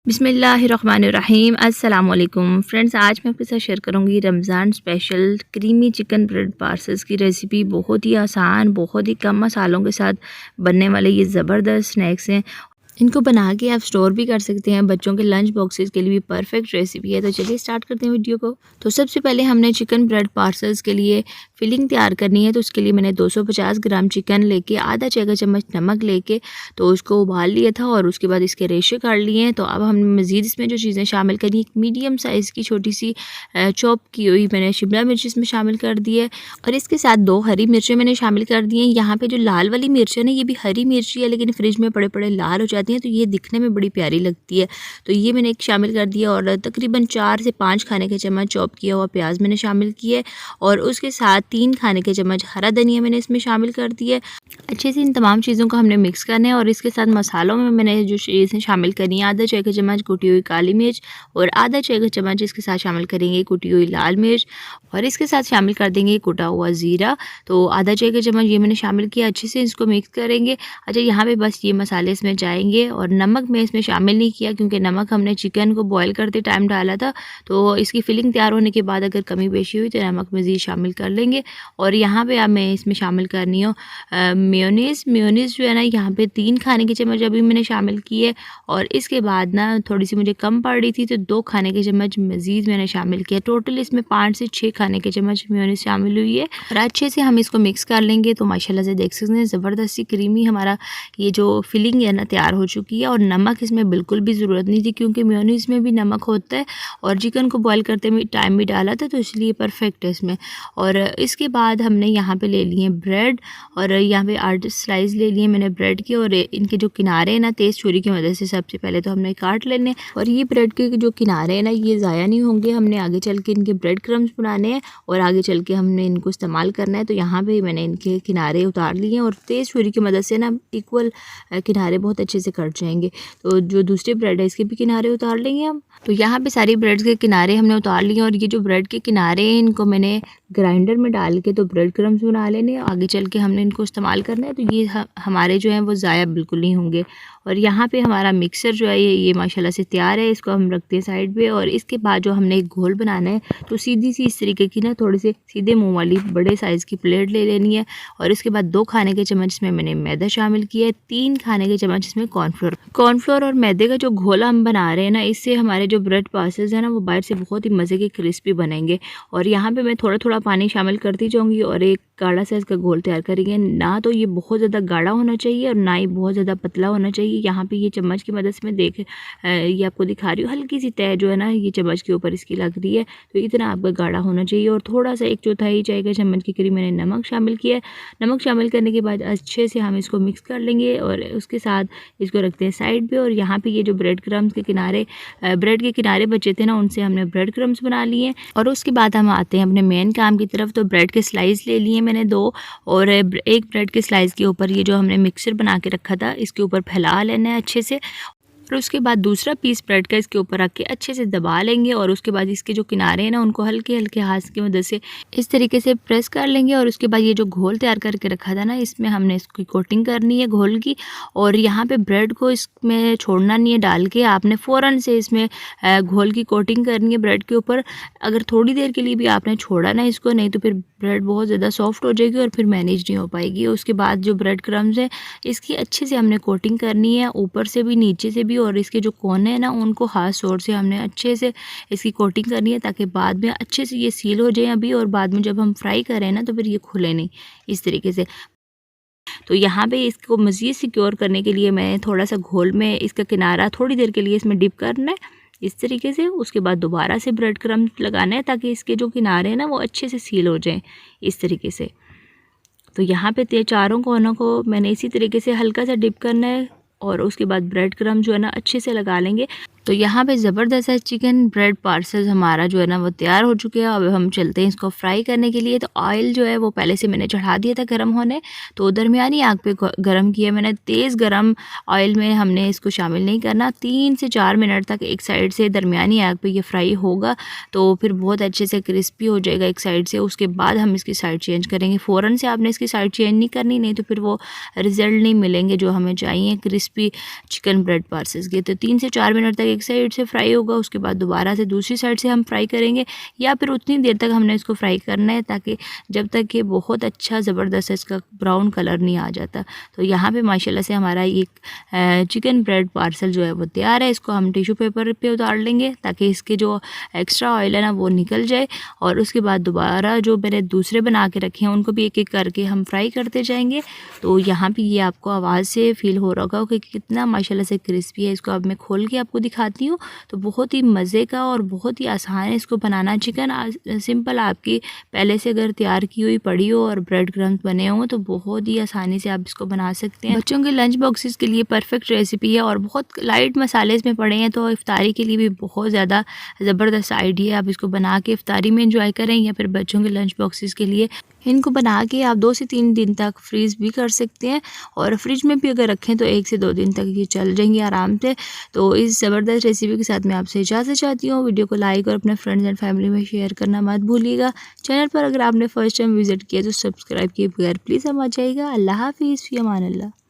बिस्मिल्लाहिर्रहमानिर्रहीम अस्सलाम वालेकुम फ्रेंड्स। आज मैं आपके साथ शेयर करूंगी Ramzan special creamy chicken bread parcels की रेसिपी। बहुत ही आसान, बहुत ही कम मसालों के साथ बनने वाले ये ज़बरदस्त स्नैक्स हैं। इनको बना के आप स्टोर भी कर सकते हैं। बच्चों के लंच बॉक्सेस के लिए भी परफेक्ट रेसिपी है। तो चलिए स्टार्ट करते हैं वीडियो को। तो सबसे पहले हमने चिकन ब्रेड पार्सल्स के लिए फिलिंग तैयार करनी है। तो उसके लिए मैंने 250 ग्राम चिकन लेके आधा चाय चम्मच नमक लेके तो उसको उबाल लिया था और उसके बाद इसके रेशे काट लिए हैं। तो अब हमने मज़ीद इसमें जो चीज़ें शामिल करनी, एक मीडियम साइज़ की छोटी सी चॉप की हुई मैंने शिमला मिर्च इसमें शामिल कर दी है और इसके साथ 2 हरी मिर्चें मैंने शामिल कर दी हैं। यहाँ पे जो लाल वाली मिर्च है ना, ये भी हरी मिर्ची है लेकिन फ्रिज में पड़े पड़े लाल हो जाती हैं, तो ये दिखने में बड़ी प्यारी लगती है। तो ये मैंने एक शामिल कर दिया और तकरीबन 4 से 5 खाने के चम्मच चॉप किया हुआ प्याज मैंने शामिल किया है और उसके साथ 3 खाने के चम्मच हरा धनिया मैंने इसमें शामिल कर दिया है। अच्छे से इन तमाम चीज़ों को हमने मिक्स करना है और इसके साथ मसालों में मैंने जो चीज़ें शामिल करी हैं, आधा चाय का चम्मच कुटी हुई काली मिर्च और आधा चाय का चम्मच इसके साथ शामिल करेंगे कुटी हुई लाल मिर्च और इसके साथ शामिल कर देंगे कुटा हुआ ज़ीरा। तो आधा चाय का चम्मच ये मैंने शामिल किया। अच्छे से इसको मिक्स करेंगे। अच्छा, यहाँ पे बस ये मसाले इसमें जाएंगे और नमक मैं इसमें शामिल नहीं किया क्योंकि नमक हमने चिकन को बॉयल करते टाइम डाला था। तो इसकी फिलिंग तैयार होने के बाद अगर कमी पेशी हुई तो नमक मज़ीद शामिल कर लेंगे। और यहाँ पे अब मैं इसमें शामिल करनी हूँ मेयोनीज़ जो है ना, यहाँ पे 3 खाने के चम्मच अभी मैंने शामिल किए और इसके बाद ना थोड़ी सी मुझे कम पड़ रही थी तो 2 खाने के चम्मच मज़ीद मैंने शामिल किया। टोटल इसमें 5 से 6 खाने के चम्मच मेयोनीज़ शामिल हुई है और अच्छे से हम इसको मिक्स कर लेंगे। तो माशाल्लाह से देख सकते हैं ज़बरदस्ती क्रीमी हमारा ये जो फिलिंग है ना तैयार हो चुकी है। और नमक इसमें बिल्कुल भी ज़रूरत नहीं थी क्योंकि मेयोनीज़ में भी नमक होता है और चिकन को बॉयल करते में टाइम भी डाला था, तो इसलिए परफेक्ट है इसमें। और इसके बाद हमने यहाँ पे ले लिए ब्रेड और यहाँ पे 8 स्लाइस ले लिए मैंने ब्रेड के और इनके जो किनारे हैं ना, तेज़ छुरी की मदद से सबसे पहले तो हमने काट लेने हैं। और ये ब्रेड के जो किनारे हैं ना, ये ज़ाया नहीं होंगे। हमने आगे चल के इनके ब्रेड क्रम्स बनाने हैं और आगे चल के हमने इनको इस्तेमाल करना है। तो यहाँ पे मैंने इनके किनारे उतार लिए हैं और तेज़ छुरी की मदद से ना इक्वल किनारे बहुत अच्छे से कट जाएंगे। तो जो दूसरी ब्रेड है इसके भी किनारे उतार लेंगे हम। तो यहाँ पे सारी ब्रेड्स के किनारे हमने उतार लिए और ये जो ब्रेड के किनारे हैं इनको मैंने ग्राइंडर में डाल के तो ब्रेड क्रम्स बना लेने। आगे चल के हमने इनको इस्तेमाल करना है तो ये हमारे जो हैं वो ज़ाया बिल्कुल नहीं होंगे। और यहाँ पे हमारा मिक्सर जो है ये माशाल्लाह से तैयार है। इसको हम रखते हैं साइड पे और इसके बाद जो हमने एक घोल बनाना है तो सीधी सी इस तरीके की ना थोड़ी सी सीधे मुँह वाली बड़े साइज़ की प्लेट ले लेनी है और इसके बाद 2 खाने के चम्मच इसमें मैंने मैदा शामिल किया है, 3 खाने के चम्मच इसमें कॉर्नफ्लोर और मैदे का जो घोला हम बना रहे हैं ना, इससे हमारे जो ब्रेड पासेस है ना वो बाहर से बहुत ही मज़े के क्रिस्पी बनेंगे। और यहाँ पे मैं थोड़ा थोड़ा पानी शामिल करती जाऊँगी और एक गाढ़ा साइज़ का घोल तैयार करेंगे। ना तो ये बहुत ज़्यादा गाढ़ा होना चाहिए और ना ही बहुत ज़्यादा पतला होना चाहिए। यहाँ पे ये चम्मच की मदद से मैं ये आपको दिखा रही हूँ, हल्की सी तय जो है ना ये चम्मच के ऊपर इसकी लग रही है। तो इतना आपका गाढ़ा होना चाहिए। और थोड़ा सा 1/4 चाय का चम्मच के करीब मैंने नमक शामिल किया है। नमक शामिल करने के बाद अच्छे से हम इसको मिक्स कर लेंगे और उसके साथ इसको रखते हैं साइड पे। और यहाँ पे ये जो ब्रेड क्रम्स के किनारे ब्रेड के किनारे बचे थे ना, उनसे हमने ब्रेड क्रम्स बना लिए और उसके बाद हम आते हैं अपने मेन काम की तरफ। तो ब्रेड के स्लाइस ले लिए मैंने 2 और एक ब्रेड के स्लाइस के ऊपर ये जो हमने मिक्सर बना के रखा था इसके ऊपर फैला लेना है अच्छे से। और उसके बाद दूसरा पीस ब्रेड का इसके ऊपर रख के अच्छे से दबा लेंगे और उसके बाद इसके जो किनारे हैं ना उनको हल्के हल्के हाथ की मदद से इस तरीके से प्रेस कर लेंगे। और उसके बाद ये जो घोल तैयार करके रखा था ना, इसमें हमने इसकी कोटिंग करनी है घोल की। और यहाँ पे ब्रेड को इसमें छोड़ना नहीं है डाल के, आपने फ़ौरन से इसमें घोल की कोटिंग करनी है ब्रेड के ऊपर। अगर थोड़ी देर के लिए भी आपने छोड़ा ना इसको, नहीं तो फिर ब्रेड बहुत ज़्यादा सॉफ्ट हो जाएगी और फिर मैनेज नहीं हो पाएगी। उसके बाद जो ब्रेड क्रम्स है इसकी अच्छे से हमने कोटिंग करनी है, ऊपर से भी नीचे से भी। और इसके जो कोने हैं ना उनको हाथ सोर से हमने अच्छे से इसकी कोटिंग करनी है ताकि बाद में अच्छे से ये सील हो जाए अभी, और बाद में जब हम फ्राई करें ना तो फिर ये खुले नहीं इस तरीके से। तो यहाँ पे इसको मज़ीद सिक्योर करने के लिए मैं थोड़ा सा घोल में इसका किनारा थोड़ी देर के लिए इसमें डिप करना है इस तरीके से। उसके बाद दोबारा से ब्रेड क्रम्स लगाना है ताकि इसके जो किनारे हैं ना वो अच्छे से सील हो जाएं इस तरीके से। तो यहाँ पे चारों कोनों को मैंने इसी तरीके से हल्का सा डिप करना है और उसके बाद ब्रेड क्रम्ब जो है ना अच्छे से लगा लेंगे। तो यहाँ पे ज़बरदस्त चिकन ब्रेड पार्सल हमारा जो है ना वो तैयार हो चुके हैं। अब हम चलते हैं इसको फ्राई करने के लिए। तो ऑयल जो है वो पहले से मैंने चढ़ा दिया था गर्म होने, तो दरमियानी आग पे गर्म किया मैंने। तेज़ गर्म ऑयल में हमने इसको शामिल नहीं करना। 3 से 4 मिनट तक एक साइड से दरमियानी आग पे ये फ्राई होगा तो फिर बहुत अच्छे से क्रिस्पी हो जाएगा एक साइड से। उसके बाद हम इसकी साइड चेंज करेंगे। फ़ौरन से आपने इसकी साइड चेंज नहीं करनी, नहीं तो फिर वो रिज़ल्ट नहीं मिलेंगे जो हमें चाहिए क्रिस्पी चिकन ब्रेड पार्सल्स के। तो 3 से 4 मिनट तक एक साइड से फ्राई होगा, उसके बाद दोबारा से दूसरी साइड से हम फ्राई करेंगे, या फिर उतनी देर तक हमने इसको फ्राई करना है ताकि जब तक ये बहुत अच्छा ज़बरदस्त इसका ब्राउन कलर नहीं आ जाता। तो यहाँ पे माशाल्लाह से हमारा एक चिकन ब्रेड पार्सल जो है वो तैयार है। इसको हम टिश्यू पेपर पे उतार लेंगे ताकि इसके जो एक्स्ट्रा ऑयल है ना वो निकल जाए, और उसके बाद दोबारा जो मैंने दूसरे बना के रखे हैं उनको भी एक एक करके हम फ्राई करते जाएंगे। तो यहाँ पे ये आपको आवाज़ से फील हो रहा होगा कि कितना माशाल्लाह से क्रिस्पी है। इसको अब मैं खोल के आपको दिखाती हूँ। तो बहुत ही मज़े का और बहुत ही आसान है इसको बनाना। चिकन सिंपल आपकी पहले से अगर तैयार की हुई पड़ी हो और ब्रेड क्रम्स बने हों तो बहुत ही आसानी से आप इसको बना सकते हैं। बच्चों के लंच बॉक्सेस के लिए परफेक्ट रेसिपी है और बहुत लाइट मसाले इसमें पड़े हैं, तो इफ्तारी के लिए भी बहुत ज़्यादा ज़बरदस्त आइडिया। आप इसको बना के इफ्तारी में एंजॉय करें या फिर बच्चों के लंच बॉक्सेस के लिए इनको बना के आप 2 से 3 दिन तक फ्रीज़ भी कर सकते हैं, और फ्रिज में भी अगर रखें तो 1 से 2 दिन तक ये चल जाएंगे आराम से। तो इस ज़बरदस्त रेसिपी के साथ मैं आपसे इजाज़त चाहती हूँ। वीडियो को लाइक और अपने फ्रेंड्स एंड फैमिली में शेयर करना मत भूलिएगा। चैनल पर अगर आपने फर्स्ट टाइम विज़िट किया तो सब्सक्राइब किए बगैर प्लीज़ हम आ जाइएगा। अल्लाह हाफ़िज़, फ़ी अमान अल्लाह।